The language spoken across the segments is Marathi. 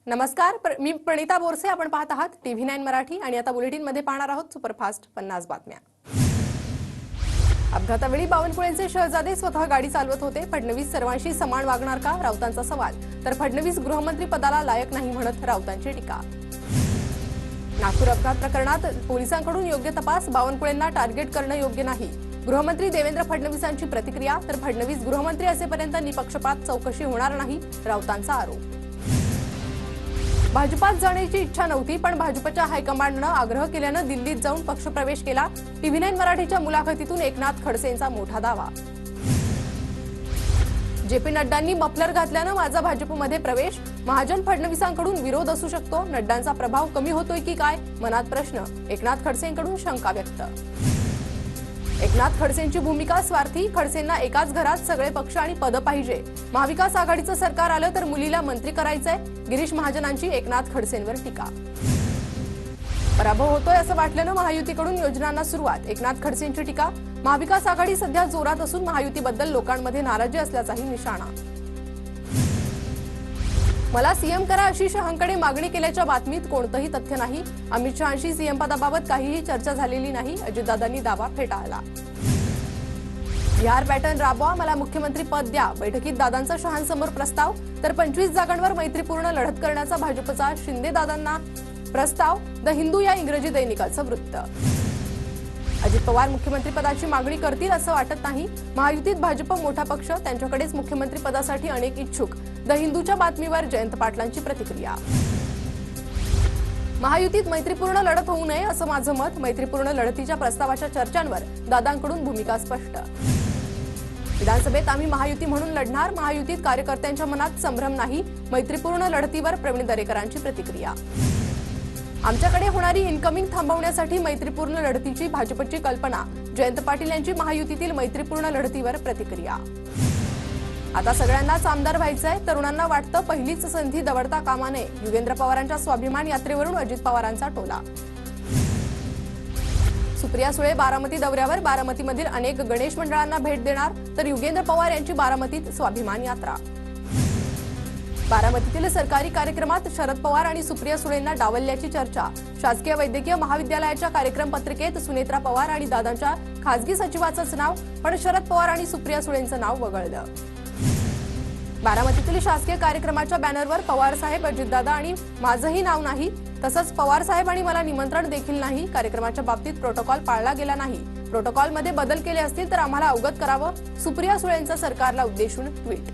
नमस्कार, मी प्रणिता बोरसे. आपण पाहत आहात TV9 मराठी आणि आता बुलेटिन मध्ये पाहणार आहोत सुपरफास्ट 50 बातम्या. अपघातावेळी बावनकुळेंचे शहजादे स्वतः गाडी चालवत होते. फडणवीस सर्वांशी समान वागणार का, राऊतांचा सवाल. तर फडणवीस गृहमंत्री पदाला लायक नाही म्हणत राऊतांची टीका. नागपूर अपघात प्रकरणात पोलिसांकडून योग्य तपास, बावनकुळेंना टार्गेट करणं योग्य नाही. गृहमंत्री देवेंद्र फडणवीसांची प्रतिक्रिया. तर फडणवीस गृहमंत्री असेपर्यंत निपक्षपात चौकशी होणार नाही, राऊतांचा आरोप. भाजपात जाण्याची इच्छा नव्हती, पण भाजपच्या हायकमांडनं आग्रह केल्यानं दिल्लीत जाऊन पक्षप्रवेश केला. TV9 मराठीच्या मुलाखतीतून एकनाथ खडसेंचा मोठा दावा. JP नड्डांनी मफलर घातल्यानं माझा भाजपमध्ये प्रवेश, महाजन फडणवीसांकडून विरोध असू शकतो. नड्डांचा प्रभाव कमी होतोय की काय, मनात प्रश्न. एकनाथ खडसेंकडून शंका व्यक्त. एकनाथ खडसेंची भूमिका स्वार्थी. खडसेंना एकाच घरात सगळे पक्ष आणि पद पाहिजे. महाविकास आघाडीचं सरकार आलं तर मुलीला मंत्री करायचंय. गिरीश महाजनांची एकनाथ खडसेंवर टीका. पराभव होतोय असं वाटल्यानं महायुतीकडून योजनांना सुरुवात. एकनाथ खडसेंची टीका. महाविकास आघाडी सध्या जोरात असून महायुतीबद्दल लोकांमध्ये नाराजी असल्याचाही निशाणा. मला सीएम करा अशी शहांकडे मागणी केल्याच्या बातमीत कोणतंही तथ्य नाही. अमित शहांशी सीएम पदाबाबत काहीही चर्चा झालेली नाही. अजितदादांनी दावा फेटाळला. बिहार पॅटर्न राबवा, मला मुख्यमंत्री पद द्या. बैठकीत दादांचा शहांसमोर प्रस्ताव. तर 25 जागांवर मैत्रीपूर्ण लढत करण्याचा भाजपचा शिंदे दादांना प्रस्ताव. द हिंदू या इंग्रजी दैनिकाचं वृत्त. अजित पवार मुख्यमंत्रीपदाची मागणी करतील असं वाटत नाही. महायुतीत भाजप मोठा पक्ष, त्यांच्याकडेच मुख्यमंत्री पदासाठी अनेक इच्छुक. द हिंदूच्या बातमीवर जयंत पाटलांची प्रतिक्रिया. महायुतीत मैत्रीपूर्ण लढत होऊ नये असं माझं मत. मैत्रीपूर्ण लढतीच्या प्रस्तावाच्या चर्चांवर दादांकडून भूमिका स्पष्ट. विधानसभेत आम्ही महायुती म्हणून लढणार. महायुतीत कार्यकर्त्यांच्या मनात संभ्रम नाही. मैत्रीपूर्ण लढतीवर प्रवीण दरेकरांची प्रतिक्रिया. आमच्याकडे होणारी इन्कमिंग थांबवण्यासाठी मैत्रीपूर्ण लढतीची भाजपची कल्पना. जयंत पाटील यांची महायुतीतील मैत्रीपूर्ण लढतीवर प्रतिक्रिया. आता सगळ्यांनाच आमदार व्हायचंय. तरुणांना वाटतं पहिलीच संधी दवडता कामा नये. युगेंद्र पवारांच्या स्वाभिमान यात्रेवरून अजित पवारांचा टोला. सुप्रिया सुळे बारामती दौऱ्यावर. बारामतीमधील अनेक गणेश मंडळांना भेट देणार. तर युगेंद्र पवार यांची बारामतीत स्वाभिमान यात्रा. बारामतीतील सरकारी कार्यक्रमात शरद पवार आणि सुप्रिया सुळेंना डावलल्याची चर्चा. शासकीय वैद्यकीय महाविद्यालयाच्या कार्यक्रम पत्रिकेत सुनेत्रा पवार आणि दादांच्या खासगी सचिवाचंच नाव, पण शरद पवार आणि सुप्रिया सुळेंचं नाव वगळलं. बारामतीतील शासकीय कार्यक्रमाच्या बॅनरवर पवार साहेब, अजितदादा आणि माझंही नाव नाही. तसंच पवार साहेब आणि मला निमंत्रण देखील नाही. कार्यक्रमाच्या बाबतीत प्रोटोकॉल पाळला गेला नाही. प्रोटोकॉलमध्ये बदल केले असतील तर आम्हाला अवगत करावं. सुप्रिया सुळेंचं सरकारला उद्देशून ट्विट.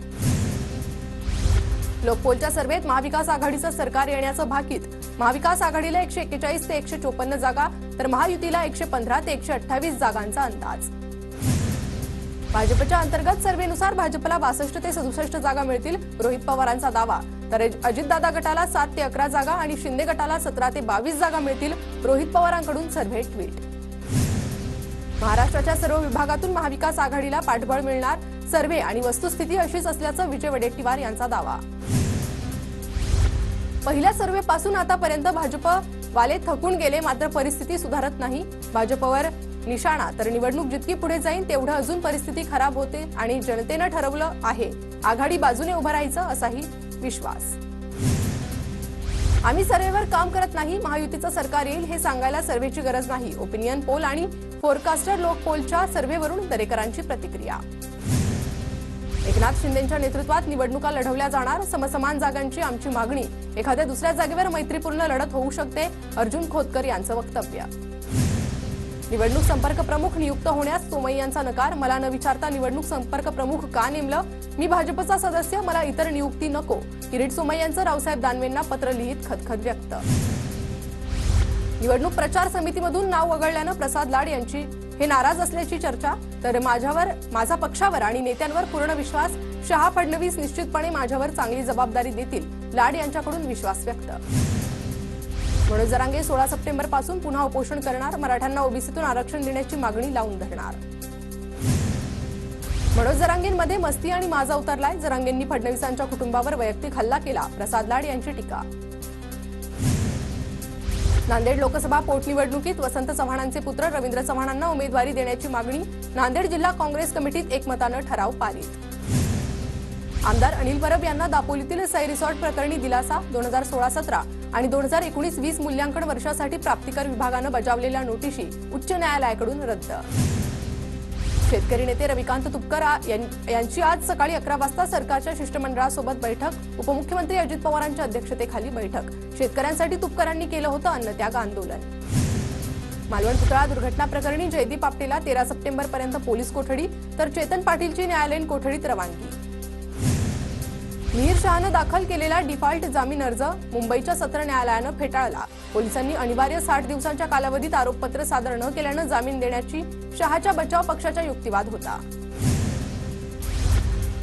लोकपोलच्या सर्वेत महाविकास आघाडीचं सरकार येण्याचं भाकीत. महाविकास आघाडीला 141 ते 154 जागा, तर महायुतीला 115 ते 128 जागांचा अंदाज. भाजपच्या अंतर्गत सर्व्हेनुसार भाजपला 62 ते 67 जागा मिळतील, रोहित पवारांचा दावा. तर अजितदादा गटाला 7 ते 11 जागा आणि शिंदे गटाला 17 ते 22 जागा मिळतील, रोहित पवारांकडून सर्व्हे ट्विट. महाराष्ट्राच्या सर्व विभागातून महाविकास आघाडीला पाठबळ मिळणार. सर्व्हे आणि वस्तुस्थिती अशीच असल्याचं विजय वडेट्टीवार यांचा दावा. पहिल्या सर्व्हेपासून आतापर्यंत भाजप वाले थकून गेले, मात्र परिस्थिती सुधारत नाही. भाजपवर निशाणा. तर निवडणूक जितकी पुढे जाईल तेवढं अजून परिस्थिती खराब होते आणि जनतेनं ठरवलं आहे आघाडी बाजूने उभं राहायचं, असाही विश्वास. आम्ही सर्व्हेवर काम करत नाही. महायुतीचं सरकार येईल हे सांगायला सर्व्हेची गरज नाही. ओपिनियन पोल आणि फोरकास्टर लोक पोलच्या सर्व्हेवरून दरेकरांची प्रतिक्रिया. एकनाथ शिंदेंच्या नेतृत्वात निवडणुका लढवल्या जाणार. समसमान जागांची आमची मागणी. एखाद्या दुसऱ्या जागेवर मैत्रीपूर्ण लढत होऊ शकते, अर्जुन खोतकर यांचं वक्तव्य. निवडणूक संपर्क प्रमुख नियुक्त होण्यास सोमय्यांचा नकार. मला न विचारता निवडणूक संपर्क प्रमुख का नेमलं? मी भाजपचा सदस्य, मला इतर नियुक्ती नको. किरीट सोमय्यांचं रावसाहेब दानवेंना पत्र लिहित खदखद व्यक्त. निवडणूक प्रचार समितीमधून नाव वगळल्यानं प्रसाद लाड यांची हे नाराज असल्याची चर्चा. तर माझा पक्षावर आणि नेत्यांवर पूर्ण विश्वास. शहा फडणवीस निश्चितपणे माझ्यावर चांगली जबाबदारी देतील, लाड यांच्याकडून विश्वास व्यक्त. मनोज जरांगे 16 सप्टेंबर पासून पुन्हा उपोषण करणार. मराठ्यांना ओबीसीतून आरक्षण देण्याची मागणी लावून धरणार. मनोज जरांगेंमध्ये मस्ती आणि माझा उतरलाय. जरांगेंनी फडणवीसांच्या कुटुंबावर वैयक्तिक हल्ला केला, प्रसाद लाड यांची टीका. नांदेड लोकसभा पोटनिवडणुकीत वसंत चव्हाणांचे पुत्र रवींद्र चव्हाणांना उमेदवारी देण्याची मागणी. नांदेड जिल्हा काँग्रेस कमिटीत एकमतानं ठराव पारित. आमदार अनिल परब यांना दापोलीतील सै रिसॉर्ट प्रकरणी दिलासा. 2016-17 आणि 2019-20 मूल्यांकन वर्षासाठी प्राप्तिकर विभागानं बजावलेल्या नोटिशी उच्च न्यायालयाकडून रद्द. शेतकरी नेते रविकांत तुपकर यांची आज सकाळी 11 वाजता सरकारच्या शिष्टमंडळासोबत बैठक. उपमुख्यमंत्री अजित पवारांच्या अध्यक्षतेखाली बैठक. शेतकऱ्यांसाठी तुपकरांनी केलं होतं अन्नत्याग आंदोलन. मालवण पुतळा दुर्घटना प्रकरणी जयदीप आपटेला 13 सप्टेंबरपर्यंत पोलीस कोठडी, तर चेतन पाटीलची न्यायालयीन कोठडीत रवानगी. मिहीर शहानं दाखल केलेला डिफॉल्ट जामीन अर्ज मुंबईच्या सत्र न्यायालयानं फेटाळला. पोलिसांनी अनिवार्य 60 दिवसांच्या कालावधीत आरोपपत्र सादर न केल्यानं जामीन देण्याची शहाच्या बचाव पक्षाचा युक्तिवाद होता.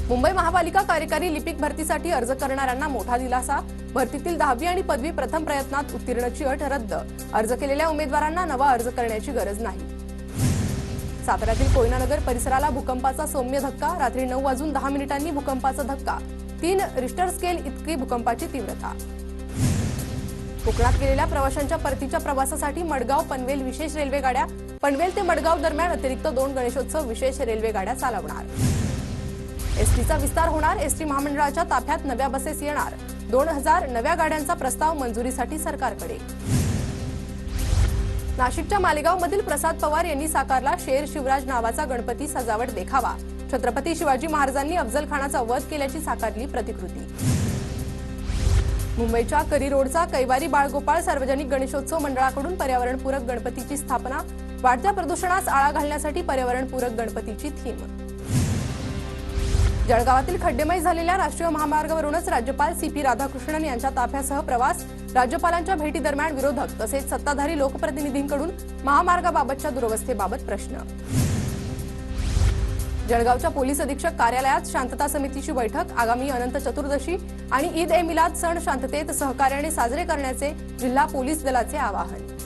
मुंबई महापालिका कार्यकारी लिपिक भरतीसाठी अर्ज करणाऱ्यांना मोठा दिलासा. भरतीतील 10वी आणि पदवी प्रथम प्रयत्नात उत्तीर्णची अट रद्द. अर्ज केलेल्या उमेदवारांना नवा अर्ज करण्याची गरज नाही. साताऱ्यातील कोयनानगर परिसराला भूकंपाचा सौम्य धक्का. रात्री 9:10 भूकंपाचा धक्का. 3 रिश्टर स्केल इतकी भूकंपाची तीव्रता. कोकणात गेलेल्या प्रवाशांच्या परतीच्या प्रवासासाठी मडगाव पनवेल विशेष रेल्वे गाड्या. पनवेल ते मडगाव दरम्यान अतिरिक्त 2 गणेशोत्सव विशेष रेल्वे गाड्या चालवणार. एसटीचा विस्तार होणार. एसटी महामंडळाच्या ताफ्यात नव्या बसेस येणार. 2000 नव्या गाड्यांचा प्रस्ताव मंजुरीसाठी सरकारकडे. नाशिकच्या मालेगावमधील प्रसाद पवार यांनी साकारला शेर शिवराज नावाचा गणपती सजावट देखावा. छत्रपती शिवाजी महाराजांनी अफजल खानाचा वध केल्याची साकारली प्रतिकृती. मुंबईच्या करी रोडचा कैवारी बाळगोपाळ सार्वजनिक गणेशोत्सव मंडळाकडून पर्यावरणपूरक गणपतीची स्थापना. वाढत्या प्रदूषणास आळा घालण्यासाठी पर्यावरणपूरक गणपतीची थीम. जळगावातील खड्डेमय झालेल्या राष्ट्रीय महामार्गावरूनच राज्यपाल CP राधाकृष्णन यांच्या ताफ्यासह प्रवास. राज्यपालांच्या भेटीदरम्यान विरोधक तसेच सत्ताधारी लोकप्रतिनिधींकडून महामार्गाबाबतच्या दुरवस्थेबाबत प्रश्न. जळगावच्या पोलीस अधीक्षक कार्यालयात शांतता समितीची बैठक. आगामी अनंत चतुर्दशी आणि ईद ए मिलाद सण शांततेत सहकार्याने साजरे करण्याचे जिल्हा पोलीस दलाचे आवाहन.